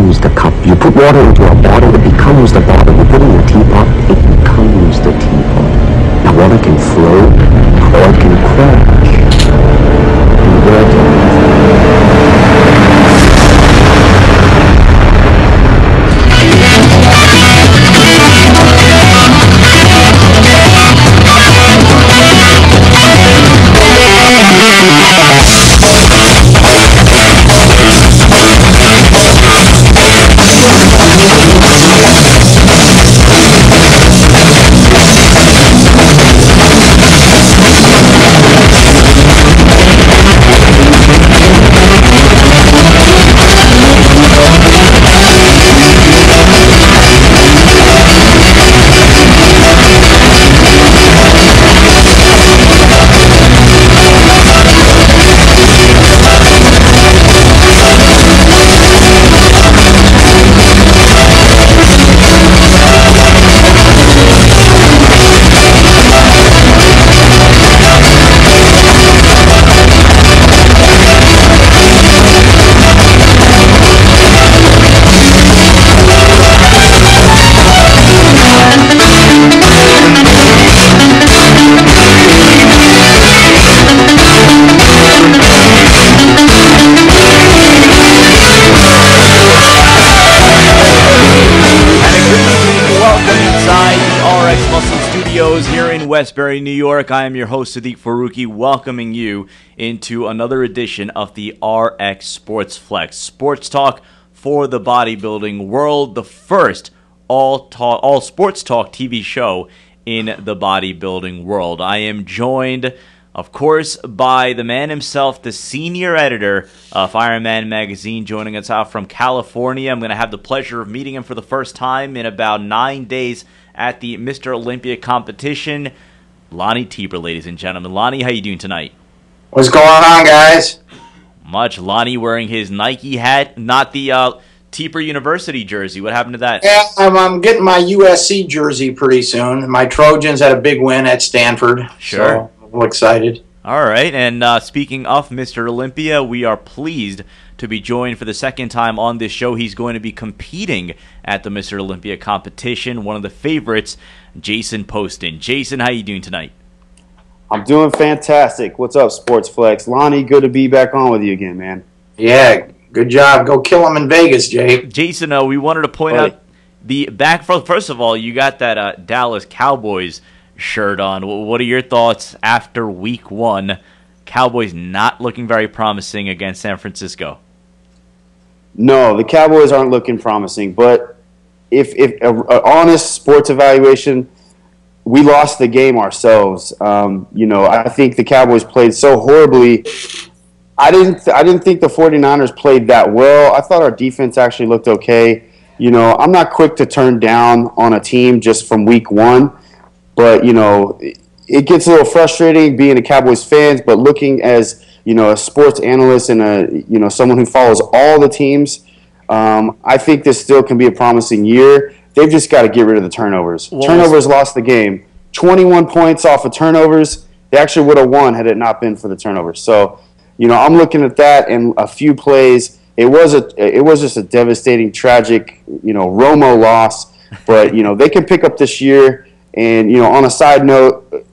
becomes the cup. You put water into a bottle, it becomes the bottle. You put it in a teapot, it becomes the teapot. Now water can flow, or it can crash. And Westbury, New York. I am your host, Physique, welcoming you into another edition of the RX Sports Flex. Sports talk for the bodybuilding world, the first all sports talk TV show in the bodybuilding world. I am joined, of course, by the man himself, the senior editor of Ironman Magazine, joining us out from California. I'm going to have the pleasure of meeting him for the first time in about 9 days at the Mr. Olympia competition. Lonnie Teper, ladies and gentlemen. Lonnie, how you doing tonight? What's going on, guys? Much. Lonnie wearing his Nike hat, not the Teper University jersey. What happened to that? Yeah, I'm getting my USC jersey pretty soon. My Trojans had a big win at Stanford. Sure. So I'm excited. All right, and speaking of Mr. Olympia, we are pleased to be joined for the second time on this show. He's going to be competing at the Mr. Olympia competition. One of the favorites, Jason Poston. Jason, how you doing tonight? I'm doing fantastic. What's up, Sports Flex? Lonnie, good to be back on with you again, man. Yeah, good job. Go kill him in Vegas, Jake. Jason, we wanted to point out the back. First of all, you got that Dallas Cowboys shirt on. What are your thoughts after week one? Cowboys not looking very promising against San Francisco. No, the Cowboys aren't looking promising, but if an honest sports evaluation, we lost the game ourselves. I think the Cowboys played so horribly. I didn't think the 49ers played that well. I thought our defense actually looked okay. I'm not quick to turn down on a team just from week one, but it gets a little frustrating being a Cowboys fan, but looking as a sports analyst and someone who follows all the teams, I think this still can be a promising year. They've just got to get rid of the turnovers. Turnovers lost the game. 21 points off of turnovers. They actually would have won had it not been for the turnovers. So, I'm looking at that and a few plays. It was just a devastating, tragic, Romo loss. But they can pick up this year. And on a side note,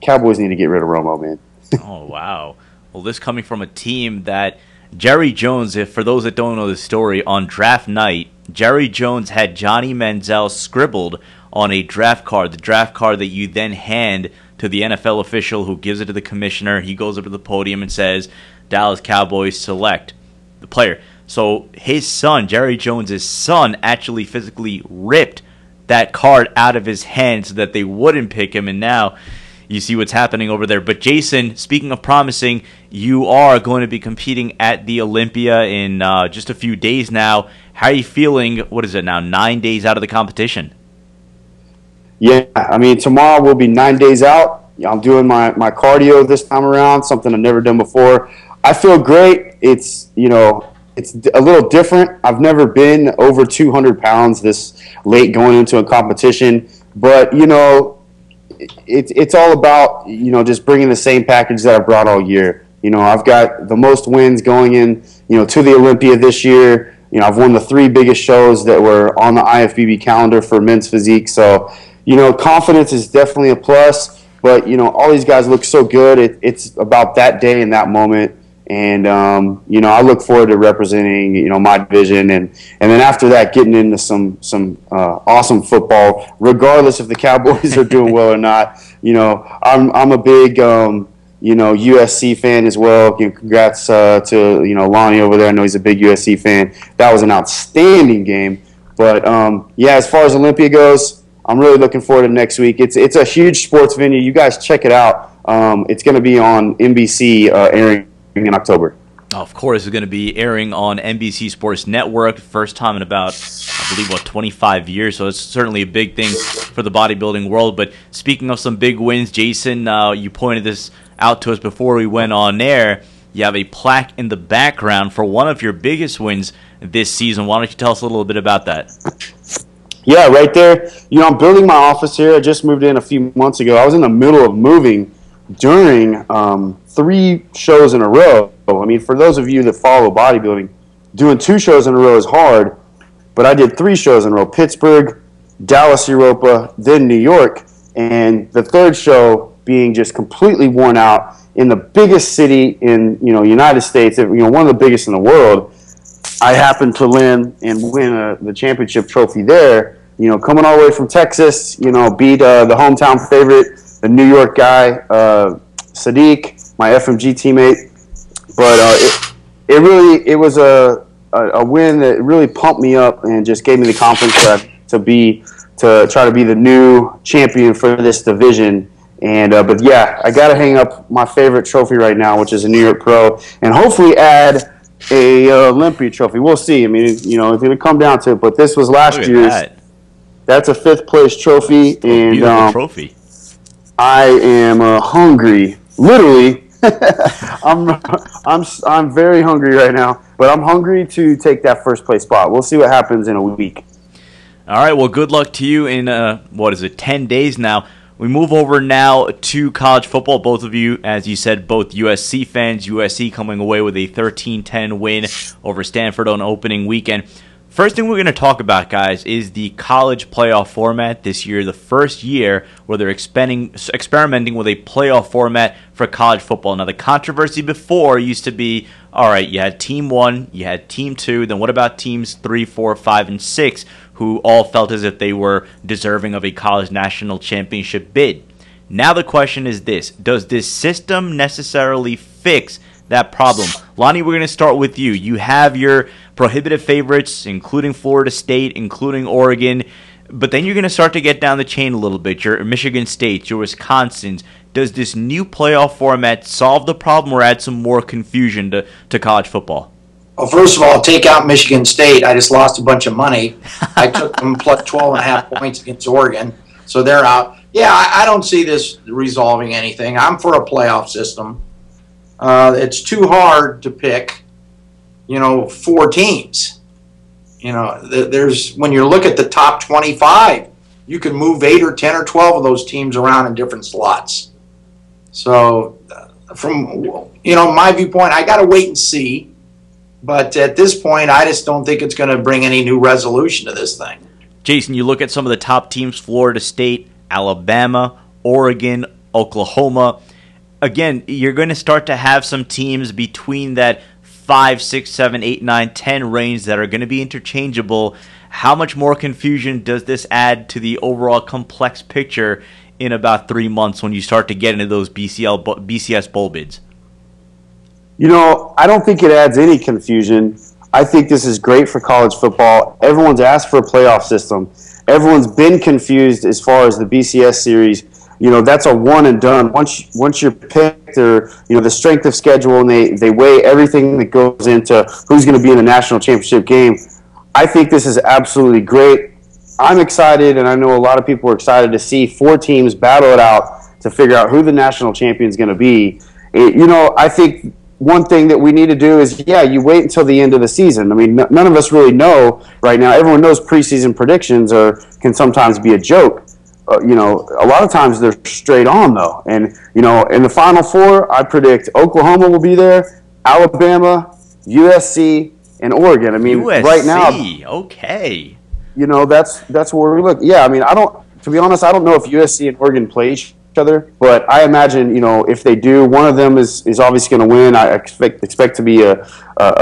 Cowboys need to get rid of Romo, man. Oh wow. Well, this coming from a team that Jerry Jones, for those that don't know the story, on draft night, Jerry Jones had Johnny Manziel scribbled on a draft card, the draft card that you then hand to the NFL official who gives it to the commissioner. He goes up to the podium and says, Dallas Cowboys select the player. So his son, Jerry Jones' son, actually physically ripped that card out of his hand so that they wouldn't pick him, and now you see what's happening over there. But Jason, speaking of promising, you are going to be competing at the Olympia in just a few days now. How are you feeling? What is it now, 9 days out of the competition? Yeah, tomorrow will be 9 days out. I'm doing my cardio this time around, something I've never done before. I feel great. It's a little different. I've never been over 200 pounds this late going into a competition, but it's all about just bringing the same package that I brought all year. I've got the most wins going in to the Olympia this year. I've won the 3 biggest shows that were on the IFBB calendar for men's physique. So, confidence is definitely a plus. But, all these guys look so good. It's about that day and that moment. And, I look forward to representing, my division. And then after that, getting into some awesome football, regardless if the Cowboys are doing well or not. I'm a big, USC fan as well. Congrats to, Lonnie over there. I know he's a big USC fan. That was an outstanding game. But, as far as Olympia goes, I'm really looking forward to next week. It's a huge sports venue. You guys check it out. It's going to be on NBC airing in October. Of course, it's going to be airing on NBC Sports Network. First time in about, I believe, 25 years. So it's certainly a big thing for the bodybuilding world. But speaking of some big wins, Jason, you pointed this out to us before we went on air. You have a plaque in the background for one of your biggest wins this season. Why don't you tell us a little bit about that? Yeah, right there. I'm building my office here. I just moved in a few months ago. I was in the middle of moving during 3 shows in a row. I mean, for those of you that follow bodybuilding, doing 2 shows in a row is hard, but I did 3 shows in a row: Pittsburgh, Dallas, Europa, then New York, and the 3rd show being just completely worn out in the biggest city in United States, one of the biggest in the world. I happened to land and win the championship trophy there. Coming all the way from Texas, beat the hometown favorite, the New York guy, Sadiq, my FMG teammate. But it was a win that really pumped me up and just gave me the confidence to try to be the new champion for this division. And but yeah, I got to hang up my favorite trophy right now, which is a New York Pro, and hopefully add a Olympia trophy. We'll see. I mean, it's going to come down to it. But this was last year's. That's a 5th place trophy, and beautiful trophy. I am hungry. Literally, I'm very hungry right now. But I'm hungry to take that 1st place spot. We'll see what happens in a week. All right. Well, good luck to you in 10 days now. We move over now to college football. Both of you, as you said, both USC fans. USC coming away with a 13-10 win over Stanford on opening weekend. First thing we're going to talk about, guys, is the college playoff format this year, the first year where they're experimenting with a playoff format for college football. Now, the controversy before used to be, all right, you had Team 1, you had Team 2, then what about Teams 3, 4, 5, and 6, who all felt as if they were deserving of a college national championship bid? Now the question is this: does this system necessarily fix that problem? Lonnie, we're going to start with you. You have your prohibitive favorites, including Florida State, including Oregon, but then you're going to start to get down the chain a little bit. Your Michigan State, your Wisconsins. Does this new playoff format solve the problem or add some more confusion to college football? Well, first of all, take out Michigan State. I just lost a bunch of money. I took them plus 12.5 points against Oregon, so they're out. Yeah, I don't see this resolving anything. I'm for a playoff system. It's too hard to pick, 4 teams. There's when you look at the top 25, you can move 8 or 10 or 12 of those teams around in different slots. So, from my viewpoint, I got to wait and see. But at this point, I just don't think it's going to bring any new resolution to this thing. Jason, you look at some of the top teams: Florida State, Alabama, Oregon, Oklahoma. Again, you're going to start to have some teams between that 5, 6, 7, 8, 9, 10 range that are going to be interchangeable. How much more confusion does this add to the overall complex picture in about 3 months when you start to get into those BCS bowl bids? I don't think it adds any confusion. I think this is great for college football. Everyone's asked for a playoff system. Everyone's been confused as far as the BCS series. That's a one and done. Once you're picked, or the strength of schedule, and they weigh everything that goes into who's going to be in the national championship game. I think this is absolutely great. I'm excited, and I know a lot of people are excited to see 4 teams battle it out to figure out who the national champion is going to be. I think one thing that we need to do is, you wait until the end of the season. I mean, none of us really know right now. Everyone knows preseason predictions can sometimes be a joke. A lot of times they're straight on, though. And, in the Final Four, I predict Oklahoma will be there, Alabama, USC, and Oregon. I mean, USC, right now, okay. you know, that's where we look. Yeah, I mean, to be honest, I don't know if USC and Oregon play each other, but I imagine, you know, if they do, one of them is obviously going to win. I expect to be a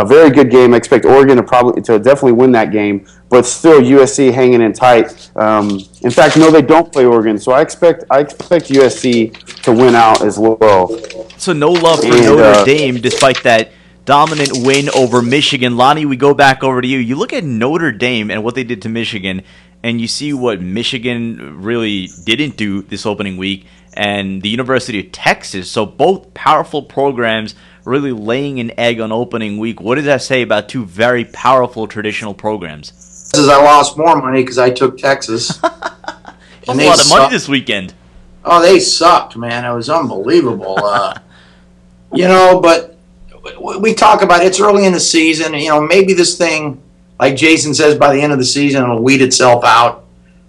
very good game. I expect Oregon to definitely win that game, but still USC hanging in tight. In fact, no, they don't play Oregon, so I expect USC to win out as well. So no love for Notre Dame, despite that dominant win over Michigan. Lonnie, we go back over to you. You look at Notre Dame and what they did to Michigan, and you see what Michigan really didn't do this opening week, and the University of Texas. So both powerful programs really laying an egg on opening week. What does that say about two very powerful traditional programs? I lost more money because I took Texas. And a lot of money this weekend. Oh, they sucked, man. It was unbelievable. You know, but we talk about it's early in the season. You know, maybe this thing, like Jason says, by the end of the season, it'll weed itself out.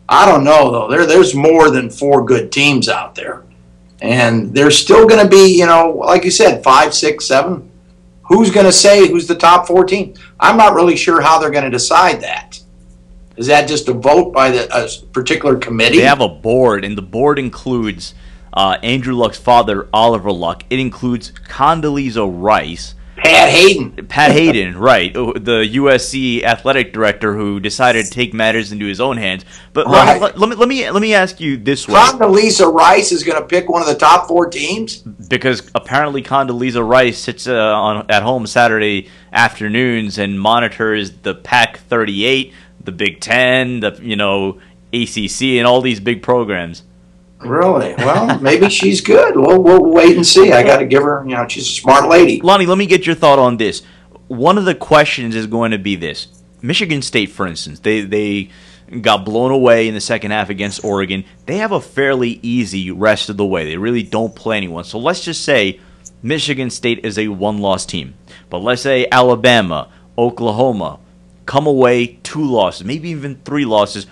I don't know, though. There's more than 4 good teams out there. And there's still going to be, you know, like you said, 5, 6, 7. Who's going to say who's the top 4 team? I'm not really sure how they're going to decide that. Is that just a vote by a particular committee? They have a board, and the board includes Andrew Luck's father, Oliver Luck. It includes Condoleezza Rice. Pat Hayden, right, the USC athletic director who decided to take matters into his own hands. But right. let me ask you this way: Condoleezza Rice is going to pick one of the top 4 teams because apparently Condoleezza Rice sits at home Saturday afternoons and monitors the Pac-38, the Big Ten, the ACC, and all these big programs. Really? Well, maybe she's good. We'll wait and see. I got to give her, she's a smart lady. Lonnie, let me get your thought on this. One of the questions is going to be this. Michigan State, for instance, they got blown away in the second half against Oregon. They have a fairly easy rest of the way. They really don't play anyone. So let's just say Michigan State is a one-loss team. But let's say Alabama, Oklahoma come away 2 losses, maybe even 3 losses.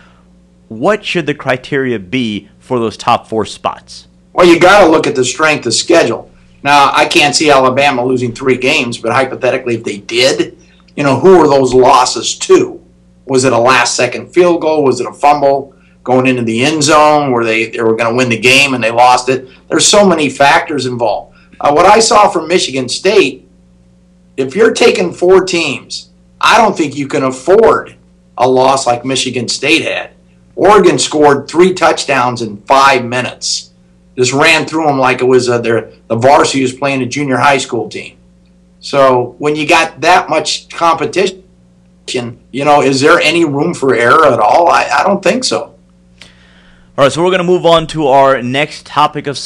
What should the criteria be for those top 4 spots? Well, you got to look at the strength of schedule. Now, I can't see Alabama losing 3 games, but hypothetically, if they did, who are those losses to? Was it a last-second field goal? Was it a fumble going into the end zone where they were going to win the game and they lost it? There's so many factors involved. What I saw from Michigan State, if you're taking 4 teams, I don't think you can afford a loss like Michigan State had. Oregon scored 3 touchdowns in 5 minutes. Just ran through them like it was the varsity was playing a junior high school team. So when you got that much competition, is there any room for error at all? I don't think so. All right, so we're going to move on to our next topic of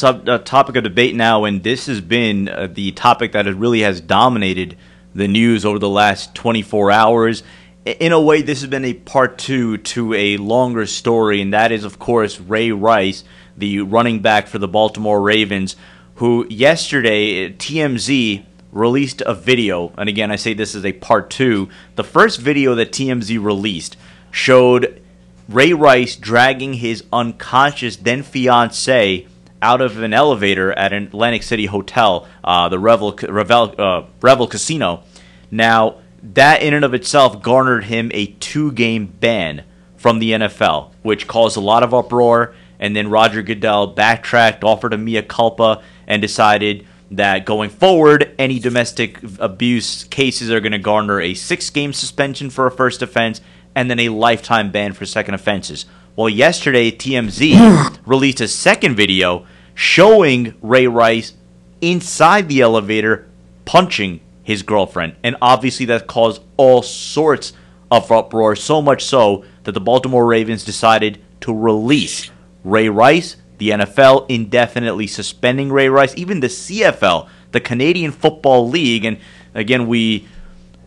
debate now, and this has been the topic that really has dominated the news over the last 24 hours. In a way, this has been a part 2 to a longer story, and that is, of course, Ray Rice, the running back for the Baltimore Ravens, who yesterday, TMZ released a video, and again, I say this is a part 2. The first video that TMZ released showed Ray Rice dragging his unconscious then-fiancée out of an elevator at an Atlantic City hotel, the Revel Casino. Now, that in and of itself garnered him a 2-game ban from the NFL, which caused a lot of uproar, and then Roger Goodell backtracked, offered a mea culpa, and decided that going forward, any domestic abuse cases are going to garner a 6-game suspension for a first offense, and then a lifetime ban for second offenses. Well, yesterday, TMZ released a second video showing Ray Rice inside the elevator punching his girlfriend, and obviously that caused all sorts of uproar, so much so that the Baltimore Ravens decided to release Ray Rice. The NFL indefinitely suspending Ray Rice, even the CFL, the Canadian Football League, and again, we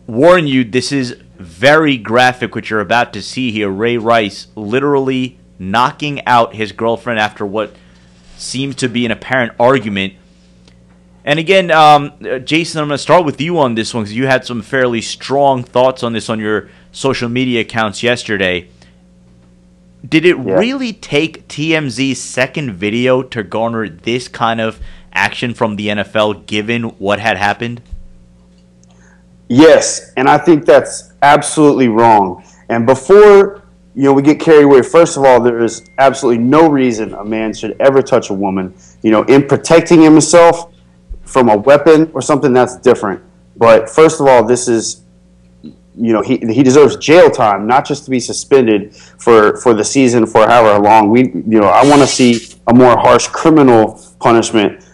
warn you, this is very graphic what you're about to see here. Ray Rice literally knocking out his girlfriend after what seems to be an apparent argument. And again, Jason, I'm going to start with you on this one because you had some fairly strong thoughts on this on your social media accounts yesterday. Did it really take TMZ's second video to garner this kind of action from the NFL given what had happened? Yes, and I think that's absolutely wrong. And before we get carried away, first of all, there is absolutely no reason a man should ever touch a woman. In protecting himself from a weapon or something, that's different. But first of all, this is, he deserves jail time, not just to be suspended for the season for however long. I want to see a more harsh criminal punishment.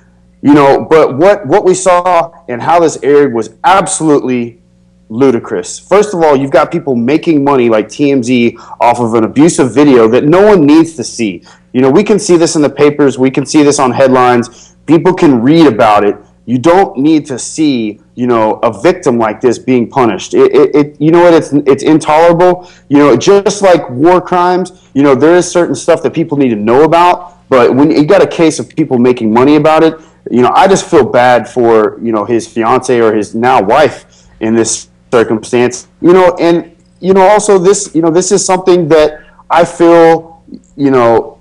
But what we saw and how this aired was absolutely ludicrous. First of all, you've got people making money like TMZ off of an abusive video that no one needs to see. We can see this in the papers. We can see this on headlines. People can read about it. You don't need to see, a victim like this being punished. It's intolerable. Just like war crimes, there is certain stuff that people need to know about. But when you got a case of people making money about it, I just feel bad for, his fiance or his now wife in this circumstance. Also this is something that I feel,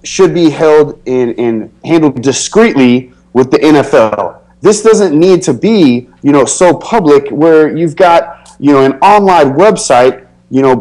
should be held and handled discreetly with the NFL. This doesn't need to be, so public where you've got, an online website,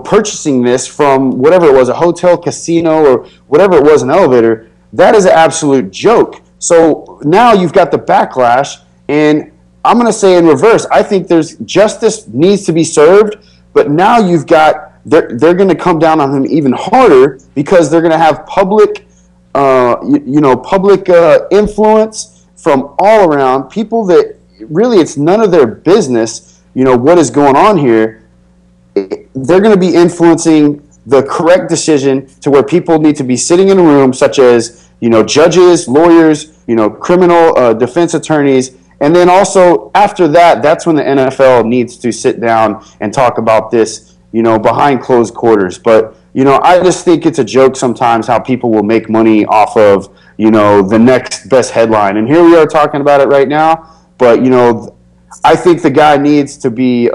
purchasing this from whatever it was, a hotel, casino, or whatever it was, an elevator. That is an absolute joke. So now you've got the backlash, and I'm going to say in reverse, I think there's justice needs to be served, but now you've got, they're going to come down on him even harder because they're going to have public, public influence from all around, people that really it's none of their business, what is going on here. They're going to be influencing the correct decision to where people need to be sitting in a room, such as, judges, lawyers, criminal defense attorneys. And then also after that, that's when the NFL needs to sit down and talk about this, behind closed quarters. But, I just think it's a joke sometimes how people will make money off of, the next best headline. And here we are talking about it right now. But, I think the guy needs to be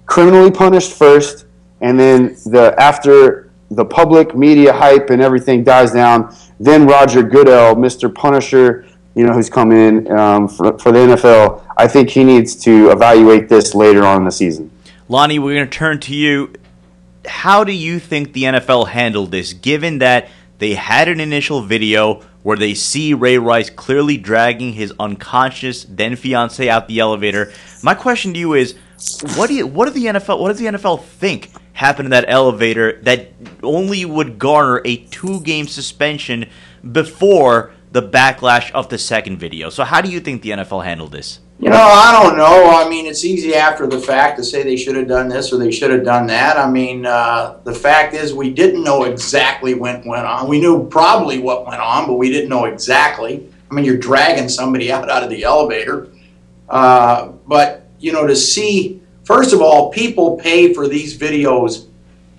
criminally punished first. And then after the public media hype and everything dies down, then Roger Goodell, Mr. Punisher, who's come in for the NFL, I think he needs to evaluate this later on in the season. Lonnie, we're going to turn to you. How do you think the NFL handled this, given that they had an initial video where they see Ray Rice clearly dragging his unconscious then fiance out the elevator? My question to you is, what does the NFL think happened in that elevator that only would garner a 2-game suspension before the backlash of the second video? So how do you think the NFL handled this? I don't know. I mean, it's easy after the fact to say they should have done this or they should have done that. I mean, the fact is we didn't know exactly what went on. We knew probably what went on, but we didn't know exactly. I mean, you're dragging somebody out of the elevator. But, to see, first of all, people pay for these videos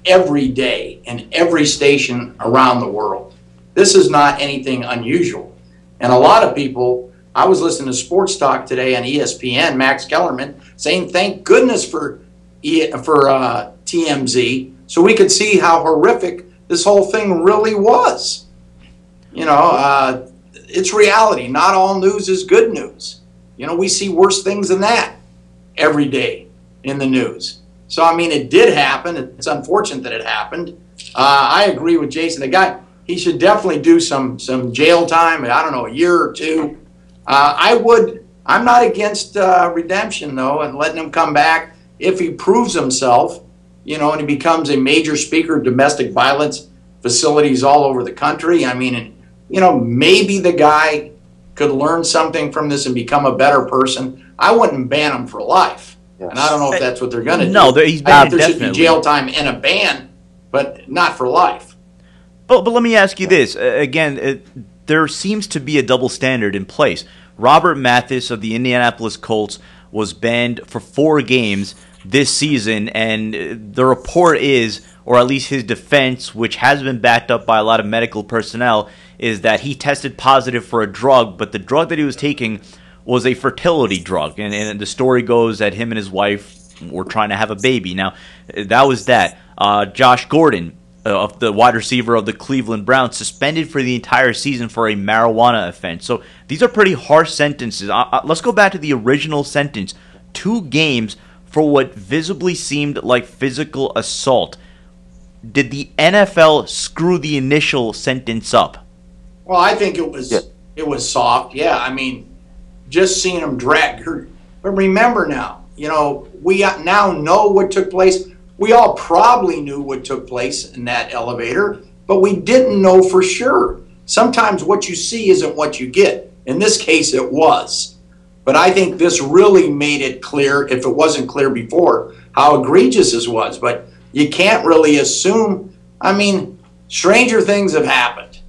every day in every station around the world. This is not anything unusual. And a lot of people, I was listening to Sports Talk today on ESPN, Max Kellerman, saying thank goodness for TMZ, so we could see how horrific this whole thing really was. It's reality. Not all news is good news. We see worse things than that every day in the news. So, I mean, it did happen. It's unfortunate that it happened. I agree with Jason. The guy, he should definitely do some jail time, I don't know, a year or two. I'm not against redemption, though, and letting him come back if he proves himself, and he becomes a major speaker of domestic violence facilities all over the country. I mean, maybe the guy could learn something from this and become a better person. I wouldn't ban him for life. Yes. And I don't know if that's what they're going to do. No, he's banned. There should be jail time and a ban, but not for life. But let me ask you this. Again, there seems to be a double standard in place. Robert Mathis of the Indianapolis Colts was banned for 4 games this season, and the report is, or at least his defense, which has been backed up by a lot of medical personnel, is that he tested positive for a drug, but the drug that he was taking was a fertility drug. And the story goes that him and his wife were trying to have a baby. Now, that was that. Josh Gordon, of the wide receiver of the Cleveland Browns, suspended for the entire season for a marijuana offense. So these are pretty harsh sentences. Let's go back to the original sentence. 2 games for what visibly seemed like physical assault. Did the NFL screw the initial sentence up? Well, I think it was soft. Yeah, I mean, just seeing him drag her. But remember now, we now know what took place. We all probably knew what took place in that elevator, but we didn't know for sure. Sometimes what you see isn't what you get. In this case, it was. But I think this really made it clear, if it wasn't clear before, how egregious this was. But you can't really assume. I mean, stranger things have happened.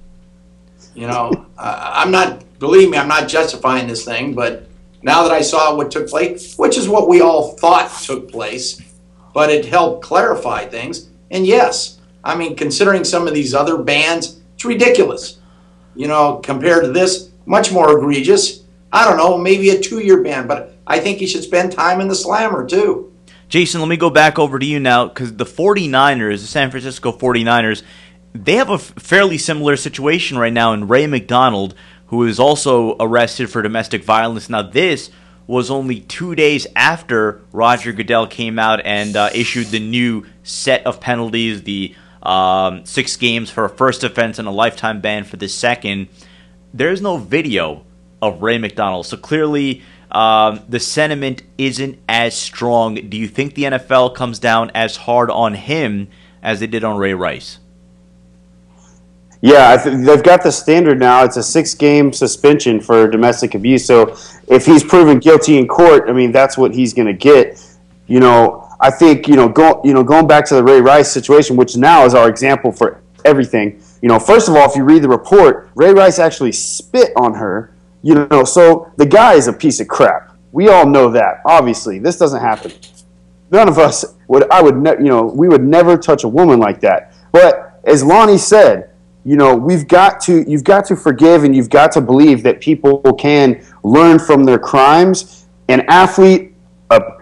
Believe me, I'm not justifying this thing, but now that I saw what took place, which is what we all thought took place, but it helped clarify things. And yes, I mean, considering some of these other bans, it's ridiculous. Compared to this, much more egregious. I don't know, maybe a 2-year ban, but I think he should spend time in the slammer too. Jason, let me go back over to you now, because the 49ers, the San Francisco 49ers, they have a fairly similar situation right now in Ray McDonald, who is also arrested for domestic violence. Now, this was only 2 days after Roger Goodell came out and issued the new set of penalties, the 6 games for a first offense and a lifetime ban for the second. There's no video of Ray McDonald, so clearly the sentiment isn't as strong. Do you think the NFL comes down as hard on him as they did on Ray Rice? Yeah, they've got the standard now. It's a 6-game suspension for domestic abuse. So if he's proven guilty in court, I mean, that's what he's going to get. I think going back to the Ray Rice situation, which now is our example for everything. First of all, if you read the report, Ray Rice actually spit on her. So the guy is a piece of crap. We all know that. Obviously, this doesn't happen. None of us would. We would never touch a woman like that. But as Lonnie said, you've got to forgive, and you've got to believe that people can learn from their crimes. An athlete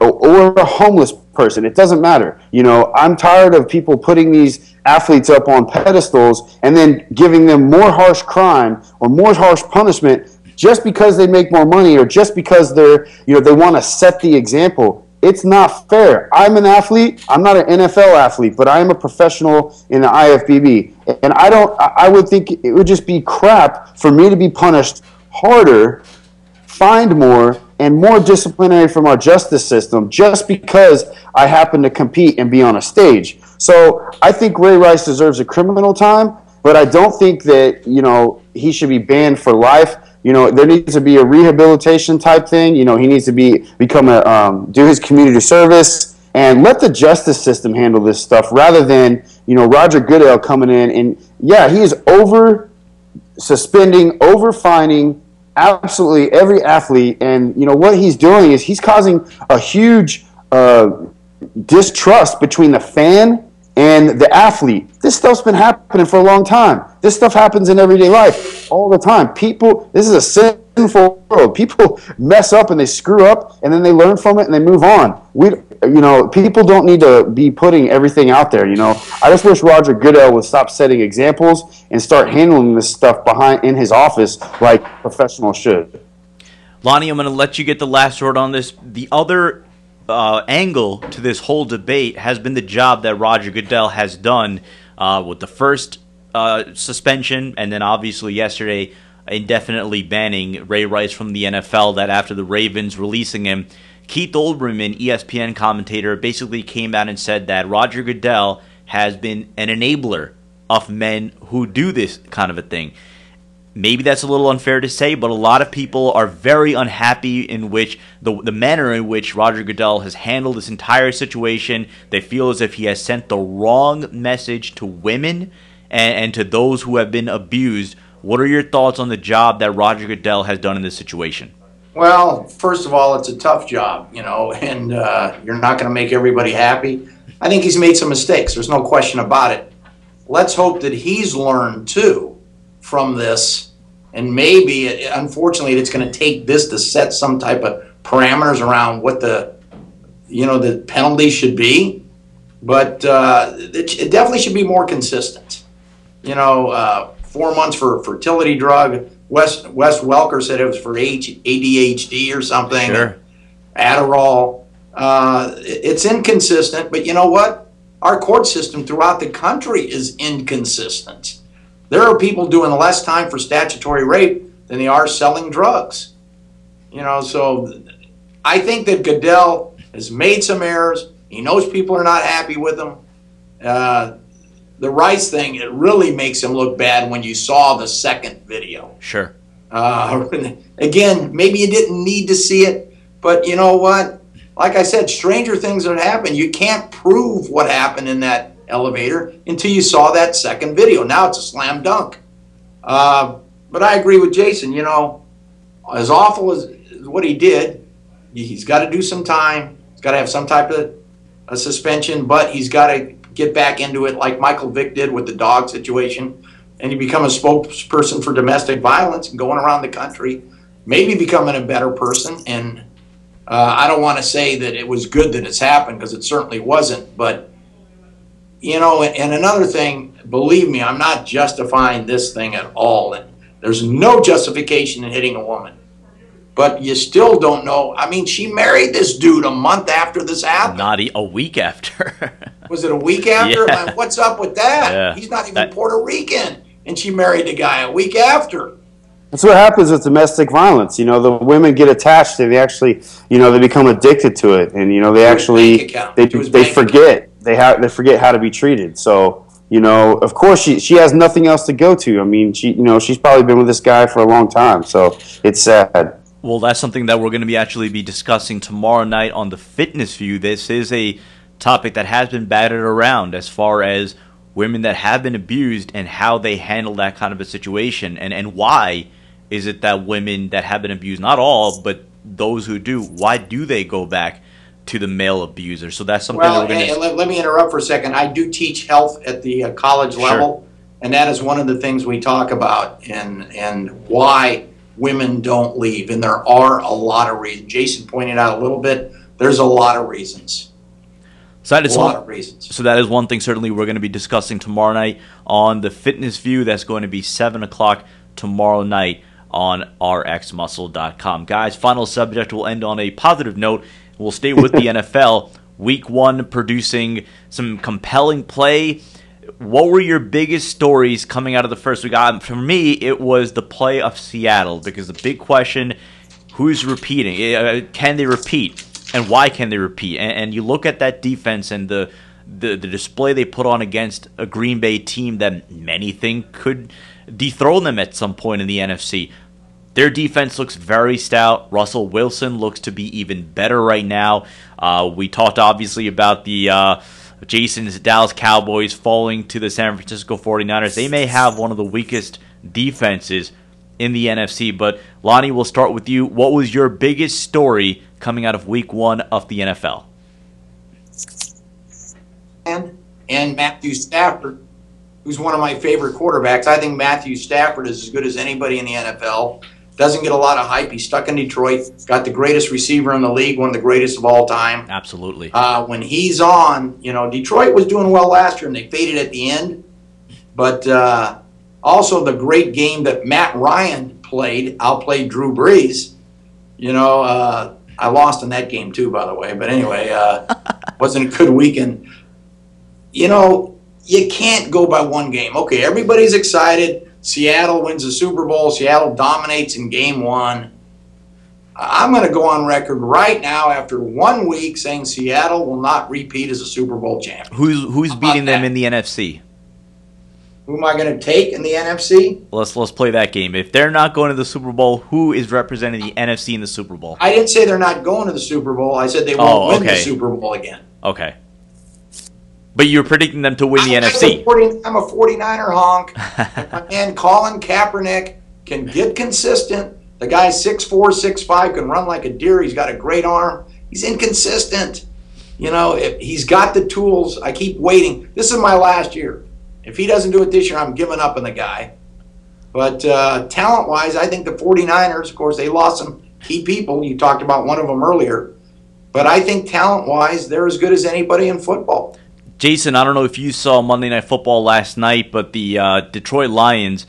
or a homeless person, it doesn't matter. I'm tired of people putting these athletes up on pedestals and then giving them more harsh crime or more harsh punishment just because they make more money or just because they want to set the example. It's not fair. I'm an athlete. I'm not an NFL athlete, but I am a professional in the IFBB. And I would think it would just be crap for me to be punished harder, fined more, and more disciplinary from our justice system just because I happen to compete and be on a stage. So I think Ray Rice deserves a criminal time, but I don't think that, he should be banned for life. There needs to be a rehabilitation type thing. He needs to do his community service and let the justice system handle this stuff rather than, Roger Goodell coming in and, yeah, he is over suspending, over fining absolutely every athlete. And, what he's doing is he's causing a huge distrust between the fan and the athlete. This stuff's been happening for a long time. This stuff happens in everyday life all the time. This is a sinful world. People mess up and they screw up, and then they learn from it and they move on. People don't need to be putting everything out there. I just wish Roger Goodell would stop setting examples and start handling this stuff in his office like professionals should. Lonnie, I'm going to let you get the last word on this. The other angle to this whole debate has been the job that Roger Goodell has done with the first suspension, and then obviously yesterday indefinitely banning Ray Rice from the NFL, that after the Ravens releasing him, Keith Olbermann, ESPN commentator, basically came out and said that Roger Goodell has been an enabler of men who do this kind of a thing. Maybe that's a little unfair to say, but a lot of people are very unhappy in which the manner in which Roger Goodell has handled this entire situation. They feel as if he has sent the wrong message to women and to those who have been abused. What are your thoughts on the job that Roger Goodell has done in this situation? Well, first of all, it's a tough job, and you're not going to make everybody happy. I think he's made some mistakes. There's no question about it. Let's hope that he's learned, too, from this, and maybe, unfortunately, it's going to take this to set some type of parameters around what the penalty should be, but it definitely should be more consistent. 4 months for fertility drug. Wes Welker said it was for ADHD or something. Sure. Adderall. It's inconsistent, but you know what? Our court system throughout the country is inconsistent. There are people doing less time for statutory rape than they are selling drugs. You know, so I think that Goodell has made some errors. He knows people are not happy with him. The Rice thing, it really makes him look bad when you saw the second video. Sure. Again, maybe you didn't need to see it, but you know what? Like I said, stranger things have happened. You can't prove what happened in that elevator until you saw that second video. Now it's a slam dunk. But I agree with Jason. You know, as awful as what he did, he's got to do some time. He's got to have some type of a suspension, but he's got to get back into it like Michael Vick did with the dog situation. And you become a spokesperson for domestic violence and going around the country, maybe becoming a better person. And I don't want to say that it was good that it's happened, because it certainly wasn't. But, you know, and another thing, believe me, I'm not justifying this thing at all. And there's no justification in hitting a woman. But you still don't know. I mean, she married this dude a month after this happened. Not a week after. Was it a week after? Yeah. Man, what's up with that? Yeah. He's not even Puerto Rican, and she married the guy a week after. That's what happens with domestic violence. You know, the women get attached and they actually, you know, they become addicted to it, and you know, they actually they forget they forget how to be treated. So, you know, of course she has nothing else to go to. I mean, she's probably been with this guy for a long time, so it's sad. Well, that's something that we're going to actually be discussing tomorrow night on the Fitness View. This is a topic that has been batted around as far as women that have been abused and how they handle that kind of a situation, and why is it that women that have been abused, not all, but those who do, why do they go back to the male abuser? So that's something that we're going to... Let me interrupt for a second. I do teach health at the college level, and that is one of the things we talk about, and why women don't leave. And there are a lot of reasons. Jason pointed out a little bit. There's a lot of reasons. So that is a lot of reasons. So that is one thing certainly we're going to be discussing tomorrow night on the Fitness View. That's going to be 7 o'clock tomorrow night on rxmuscle.com. Guys, final subject. We'll end on a positive note. We'll stay with the NFL. Week 1 producing some compelling play. What were your biggest stories coming out of the first week? For me, it was the play of Seattle, because the big question, who's repeating? Can they repeat? And why can they repeat? And you look at that defense and the display they put on against a Green Bay team that many think could dethrone them at some point in the NFC. Their defense looks very stout. Russell Wilson looks to be even better right now. We talked obviously about the Jason's Dallas Cowboys falling to the San Francisco 49ers. They may have one of the weakest defenses in the NFC. But Lonnie, we'll start with you. What was your biggest story coming out of Week 1 of the NFL? And Matthew Stafford, who's one of my favorite quarterbacks. I think Matthew Stafford is as good as anybody in the NFL. Doesn't get a lot of hype. He's stuck in Detroit. Got the greatest receiver in the league, one of the greatest of all time. Absolutely. When he's on, you know, Detroit was doing well last year, and they faded at the end. But also the great game that Matt Ryan played, outplayed Drew Brees. You know, I lost in that game too, by the way. But anyway, wasn't a good weekend. You know, you can't go by one game. Okay, everybody's excited. Seattle wins the Super Bowl. Seattle dominates in Game 1. I'm going to go on record right now after 1 week saying Seattle will not repeat as a Super Bowl champion. Who's beating them in the NFC? Who am I going to take in the NFC? Let's play that game. If they're not going to the Super Bowl, who is representing the NFC in the Super Bowl? I didn't say they're not going to the Super Bowl. I said they won't win the Super Bowl again. Okay. But you're predicting them to win the NFC. I'm a 49er honk. If my man Colin Kaepernick can get consistent, the guy's 6'4", 6'5", can run like a deer. He's got a great arm. He's inconsistent. You know, if he's got the tools. I keep waiting. This is my last year. If he doesn't do it this year, I'm giving up on the guy. But talent-wise, I think the 49ers, of course, they lost some key people. You talked about one of them earlier. But I think talent-wise, they're as good as anybody in football. Jason, I don't know if you saw Monday Night Football last night, but the Detroit Lions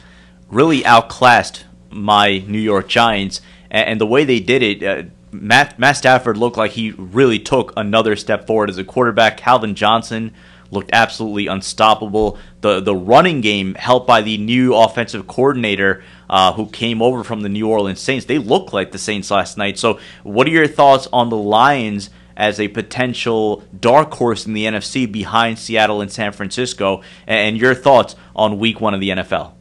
really outclassed my New York Giants. And the way they did it, Matt Stafford looked like he really took another step forward as a quarterback. Calvin Johnson looked absolutely unstoppable. The running game, helped by the new offensive coordinator who came over from the New Orleans Saints, they looked like the Saints last night. So what are your thoughts on the Lions as a potential dark horse in the NFC behind Seattle and San Francisco, and your thoughts on Week 1 of the NFL?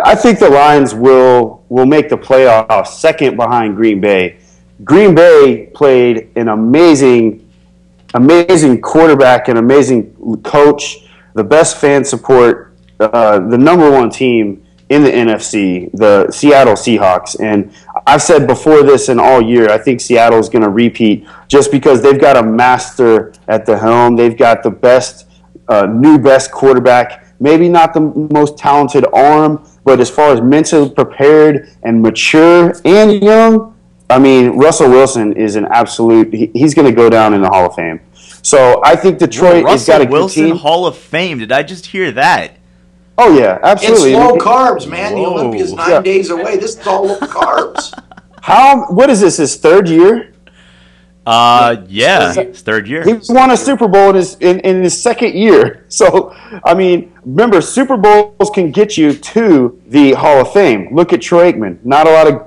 I think the Lions will make the playoffs second behind Green Bay. Green Bay played an amazing quarterback, an amazing coach, the best fan support, the number one team in the NFC, the Seattle Seahawks. And I've said before this and all year, I think Seattle's going to repeat just because they've got a master at the helm. They've got the best, best quarterback, maybe not the most talented arm, but as far as mentally prepared and mature and young, I mean, Russell Wilson is an absolute, he's going to go down in the Hall of Fame. So I think Detroit has got a good Wilson team. Hall of Fame. Did I just hear that? Oh, yeah, absolutely. It's low carbs, man. Whoa. The Olympia's 9 days away. This is all low carbs. What is this, his third year? Yeah, it's third year. He won a Super Bowl in his second year. So, I mean, remember, Super Bowls can get you to the Hall of Fame. Look at Troy Aikman. Not a lot of,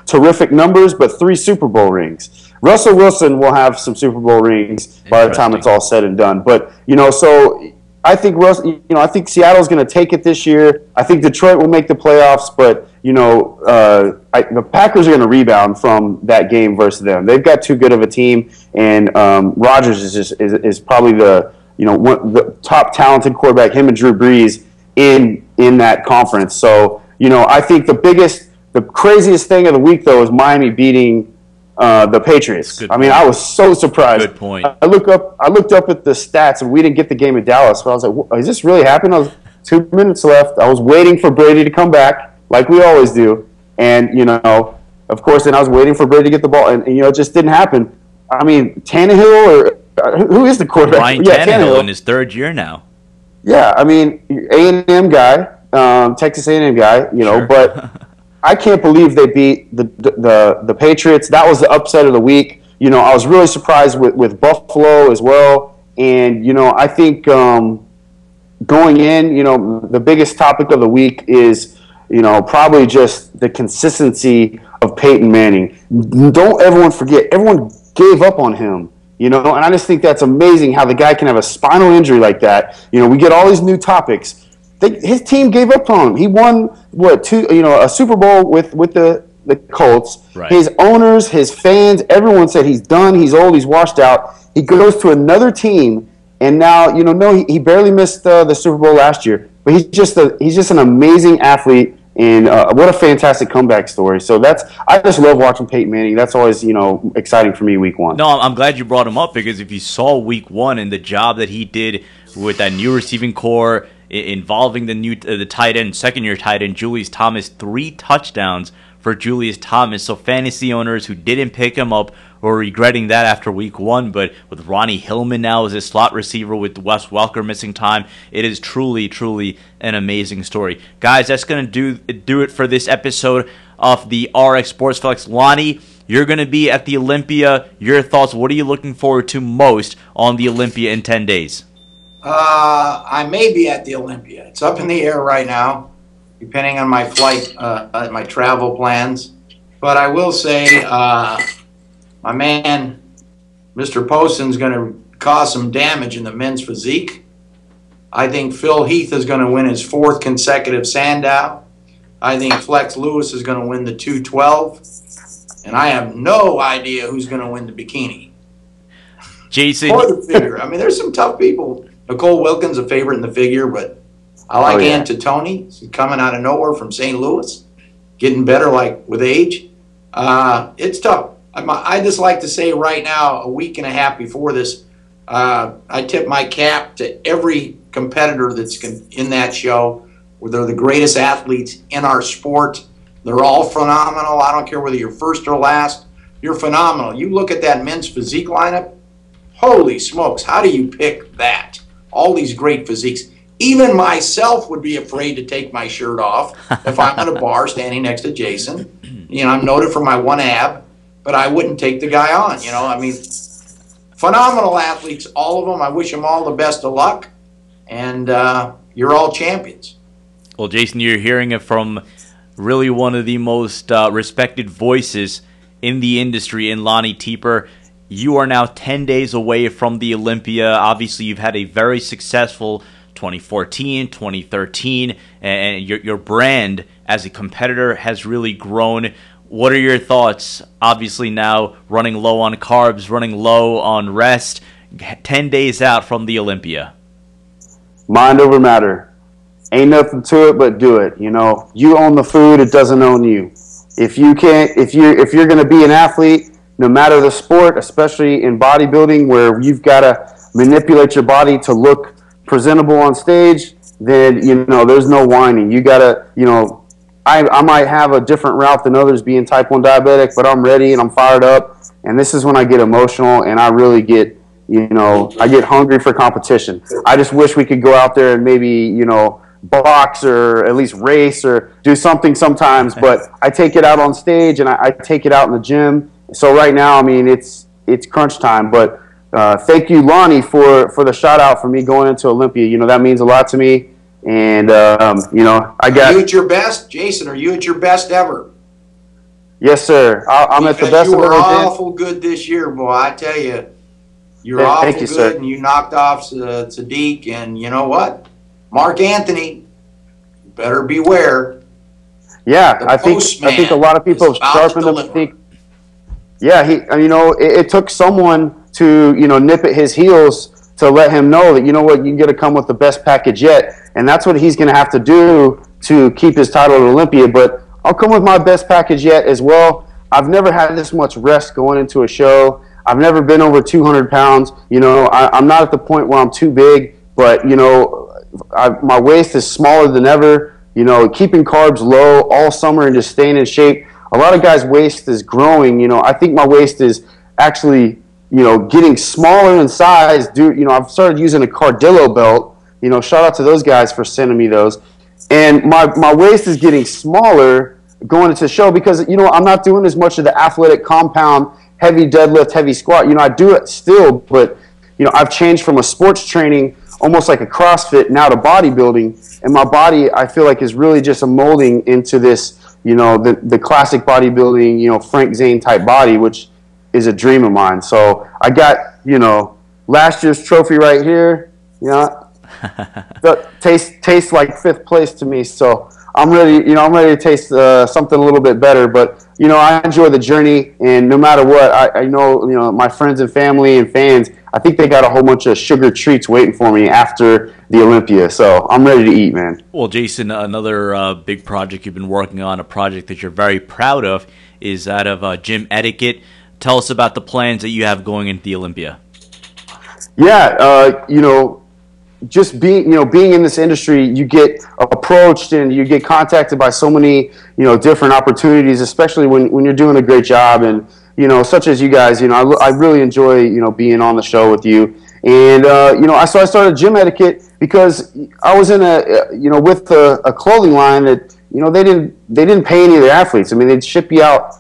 terrific numbers, but 3 Super Bowl rings. Russell Wilson will have some Super Bowl rings by the time it's all said and done. But, so I think I think Seattle's going to take it this year. I think Detroit will make the playoffs, but the Packers are going to rebound from that game versus them. They've got too good of a team, and Rodgers is probably the top talented quarterback. Him and Drew Brees in that conference. So I think the craziest thing of the week though is Miami beating the Patriots. I mean, I was so surprised. Good point. I looked up at the stats, and we didn't get the game at Dallas. So I was like, "Is this really happening?" I was 2 minutes left. I was waiting for Brady to come back, like we always do, and of course, then I was waiting for Brady to get the ball, and it just didn't happen. I mean, Tannehill who is the quarterback? Ryan Tannehill in his third year now. Yeah, I mean, A&M guy, Texas A&M guy, Sure. but. I can't believe they beat the Patriots. That was the upset of the week. I was really surprised with Buffalo as well. And, I think going in, the biggest topic of the week is, probably just the consistency of Peyton Manning. Don't everyone forget, everyone gave up on him. And I just think that's amazing how the guy can have a spinal injury like that. We get all these new topics. His team gave up on him. He won a Super Bowl with the Colts. Right. His owners, his fans, everyone said he's done. He's old. He's washed out. He goes to another team, and now he barely missed the Super Bowl last year. But he's just an amazing athlete, and what a fantastic comeback story. So I just love watching Peyton Manning. That's always exciting for me week 1. No, I'm glad you brought him up, because if you saw week 1 and the job that he did with that new receiving core, involving the tight end, second-year tight end, Julius Thomas, 3 touchdowns for Julius Thomas. So fantasy owners who didn't pick him up were regretting that after week 1. But with Ronnie Hillman now as a slot receiver with Wes Welker missing time, it is truly, truly an amazing story. Guys, that's going to do it for this episode of the RX Sports Flex. Lonnie, you're going to be at the Olympia. Your thoughts, what are you looking forward to most on the Olympia in 10 days? I may be at the Olympia. It's up in the air right now, depending on my flight, my travel plans. But I will say, my man, Mr. Poston's going to cause some damage in the men's physique. I think Phil Heath is going to win his 4th consecutive Sandow. I think Flex Lewis is going to win the 212. And I have no idea who's going to win the bikini. Jason. Or the figure. I mean, there's some tough people. Nicole Wilkins, a favorite in the figure, but I like Ann Titoni. She's coming out of nowhere from St. Louis, getting better like with age. It's tough. I just like to say right now, a week and a half before this, I tip my cap to every competitor that's in that show. They're the greatest athletes in our sport. They're all phenomenal. I don't care whether you're first or last. You're phenomenal. You look at that men's physique lineup, holy smokes, how do you pick that? All these great physiques. Even myself would be afraid to take my shirt off if I'm at a bar standing next to Jason. I'm noted for my one ab. but I wouldn't take the guy on. You know, I mean, phenomenal athletes, all of them. I wish them all the best of luck, and you're all champions. Well, Jason, you're hearing it from really one of the most respected voices in the industry in Lonnie Teper. You are now 10 days away from the Olympia. Obviously, you've had a very successful 2014, 2013, and your brand as a competitor has really grown. What are your thoughts, obviously now running low on carbs, running low on rest, 10 days out from the Olympia? Mind over matter. Ain't nothing to it but do it. You know, you own the food, it doesn't own you. If you're going to be an athlete, no matter the sport, especially in bodybuilding where you've got to manipulate your body to look presentable on stage, then, you know, there's no whining. You got to, you know, I might have a different route than others being type 1 diabetic, but I'm ready and I'm fired up. And this is when I get emotional and I really get, you know, I get hungry for competition. I just wish we could go out there and maybe, you know, box or at least race or do something sometimes, but I take it out on stage and I take it out in the gym. So right now, I mean, it's crunch time, but thank you, Lonnie, for the shout out for me going into Olympia. You know, that means a lot to me. And, you know, I got... Are you at your best? Jason, are you at your best ever? Yes, sir. I'm at the best I've ever been. You were been. awful good this year, boy. I tell you, you're awful you, good, sir. And you knocked off Sadiq, and you know what? Mark Anthony, you better beware. Yeah, I think a lot of people have sharpened him. I think, yeah, you know, it took someone to, you know, nip at his heels to let him know that, you know what, you got to come with the best package yet, and that's what he's going to have to do to keep his title at Olympia. But I'll come with my best package yet as well. I've never had this much rest going into a show. I've never been over 200 pounds. You know, I'm not at the point where I'm too big, but, you know, my waist is smaller than ever. You know, keeping carbs low all summer and just staying in shape. A lot of guys' waist is growing. You know, I think my waist is actually, you know, getting smaller in size. You know, I've started using a Cardillo belt. You know, shout out to those guys for sending me those. And my waist is getting smaller going into the show because, you know, I'm not doing as much of the athletic compound, heavy deadlift, heavy squat. You know, I do it still, but, you know, I've changed from a sports training, almost like a CrossFit, now to bodybuilding. And my body, I feel like, is really just a molding into this, you know, the classic bodybuilding, you know, Frank Zane type body, which is a dream of mine. So I got, you know, last year's trophy right here, you know, tastes like 5th place to me. So I'm ready, you know, I'm ready to taste something a little bit better. But, you know, I enjoy the journey, and no matter what, I know, you know, my friends and family and fans, I think they got a whole bunch of sugar treats waiting for me after the Olympia. So I'm ready to eat, man. Well, Jason, another big project you've been working on, a project that you're very proud of, is that of gym etiquette. Tell us about the plans that you have going into the Olympia. Yeah, you know, just being in this industry, you get approached and you get contacted by so many, you know, different opportunities, especially when you're doing a great job. And, you know, such as you guys, you know, I really enjoy, you know, being on the show with you. And, you know, so I started gym etiquette because I was in with a clothing line that, you know, they didn't pay any of their athletes. I mean, they'd ship you out,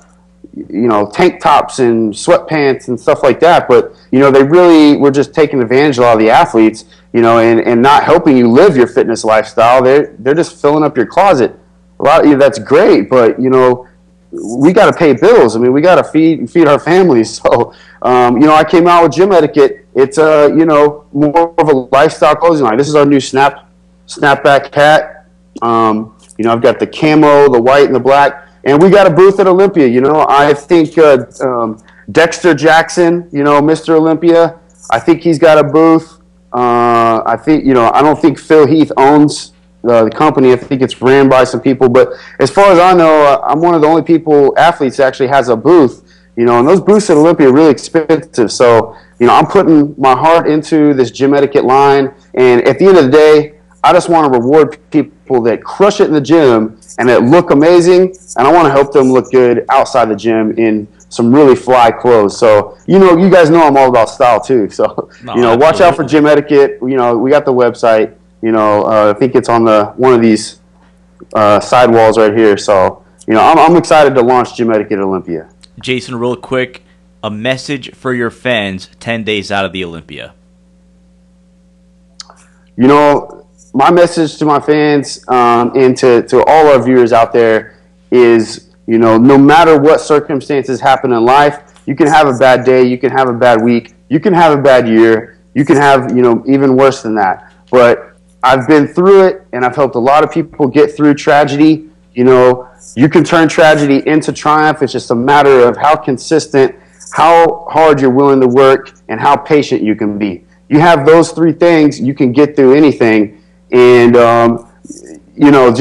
you know, tank tops and sweatpants and stuff like that. But, you know, they really were just taking advantage of a lot of the athletes, you know, and not helping you live your fitness lifestyle. They're just filling up your closet. A lot of you, that's great, but, you know, we got to pay bills. I mean, we got to feed our families. So, you know, I came out with gym etiquette. It's you know, more of a lifestyle clothing line. This is our new snapback hat. You know, I've got the camo, the white, and the black, and we got a booth at Olympia. You know, I think Dexter Jackson, you know, Mr. Olympia, I think he's got a booth. I think, you know, I don't think Phil Heath owns the company. I think it's ran by some people, but as far as I know, I'm one of the only athletes that actually has a booth, you know, and those booths at Olympia are really expensive. So, you know, I'm putting my heart into this gym etiquette line, and at the end of the day, I just want to reward people that crush it in the gym and that look amazing, and I want to help them look good outside the gym in some really fly clothes. So, you know, you guys know I'm all about style too. So, you know, watch out for gym etiquette. You know, we got the website. You know, I think it's on one of these side walls right here. So, you know, I'm excited to launch Gym Etiquette Olympia. Jason, real quick, a message for your fans 10 days out of the Olympia. You know, my message to my fans and to all our viewers out there is, you know, no matter what circumstances happen in life, you can have a bad day, you can have a bad week, you can have a bad year, you can have, you know, even worse than that. But I've been through it, and I've helped a lot of people get through tragedy. You know, you can turn tragedy into triumph. It's just a matter of how consistent, how hard you're willing to work, and how patient you can be. You have those three things, you can get through anything. And, you know,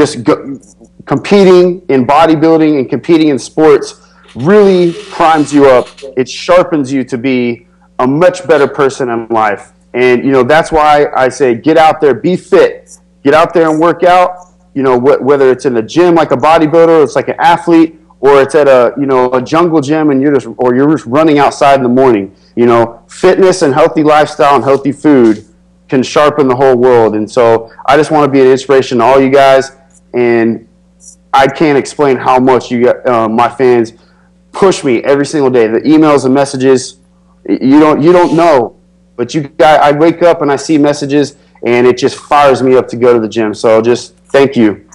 competing in bodybuilding and competing in sports really primes you up. It sharpens you to be a much better person in life. And, you know, that's why I say get out there, be fit. Get out there and work out, you know, whether it's in the gym like a bodybuilder, it's like an athlete, or it's at a, you know, a jungle gym and you're just running outside in the morning. You know, fitness and healthy lifestyle and healthy food can sharpen the whole world. And so I just want to be an inspiration to all you guys. And I can't explain how much my fans push me every single day. The emails and messages, you don't know. But you guys, I wake up and I see messages, and it just fires me up to go to the gym. So just thank you.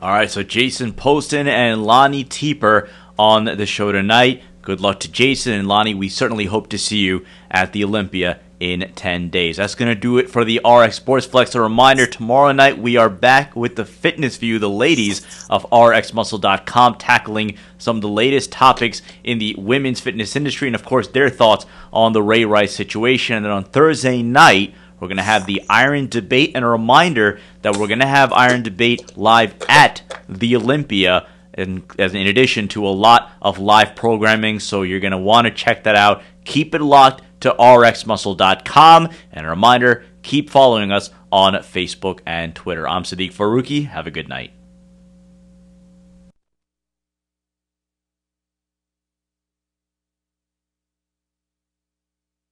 All right, so Jason Poston and Lonnie Teper on the show tonight. Good luck to Jason and Lonnie. We certainly hope to see you at the Olympia in 10 days. That's going to do it for the RX Sports Flex. A reminder, tomorrow night we are back with the Fitness View, the ladies of RxMuscle.com, tackling some of the latest topics in the women's fitness industry and, of course, their thoughts on the Ray Rice situation. And then on Thursday night, we're going to have the Iron Debate, and a reminder that we're going to have Iron Debate live at the Olympia, in addition to a lot of live programming, so you're going to want to check that out. Keep it locked to RxMuscle.com, and a reminder, keep following us on Facebook and Twitter. I'm Sadiq Faruqi. Have a good night.